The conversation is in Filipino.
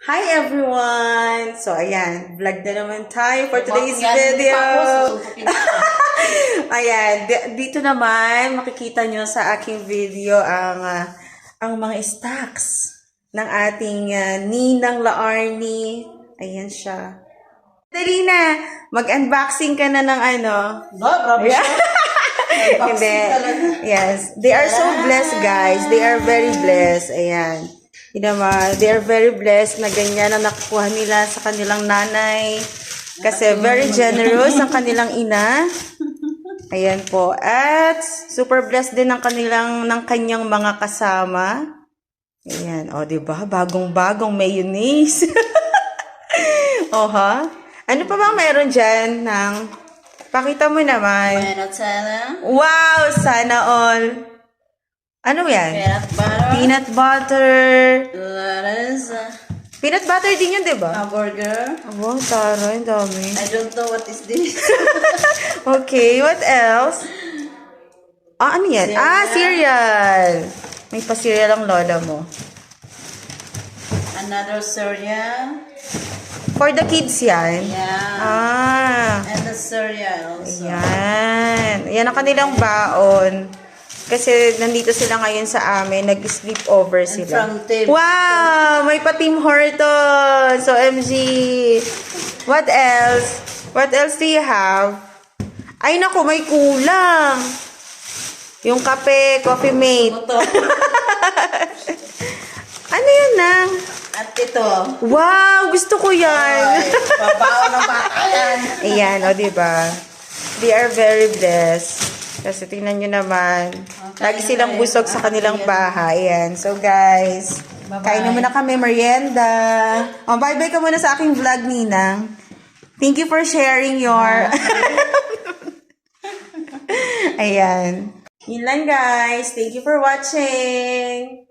Hi everyone! So ayan, vlog na naman tayo for today's video. Ayan, dito naman makikita nyo sa aking video ang mga stocks ng ating Ninang Laarni. Ayan siya. Dali na, mag-unboxing ka na ng ano. Grabe siya. Hindi. Yes, they are so blessed guys. They are very blessed. Ayan. They are very blessed na ganyan na nakukuha nila sa kanilang nanay. Kasi very generous ang kanilang ina. Ayan po. At super blessed din ng kanyang mga kasama. Ayan. O, diba? Bagong-bagong mayonnaise. O, ha? Ano pa bang meron dyan pakita mo naman. Peanut sana. Wow! Sana all. Ano yan? Peanut butter. Peanut butter. Lettuce. Peanut butter din yun, di ba? A burger. Wow, taray, ang dami. I don't know what is this. Okay, what else? Ano yan? Cereal. Cereal. May pa-cereal ang lola mo. Another cereal. For the kids yan? Yeah. And the cereal also. Yan. Yan ang kanilang baon. Kasi nandito sila ngayon sa amin, nag-sleep over sila. from Tim. Wow! May pa Tim Hortons! So, MG. What else? What else do you have? Ay, naku, may kulang. Yung kape, Coffee Mate. Ito. Ano yun nang? At ito. Wow! Gusto ko yan. Ay, babaw ng bata yan. Ayan, o, diba? They are very blessed. Kasi tingnan nyo naman, lagi silang busog sa kanilang bahay. Ayan. So guys, kain na muna kami, merienda. Oh, bye-bye ka muna sa aking vlog, Ninang. Thank you for sharing your... Ayan. Yun lang guys. Thank you for watching.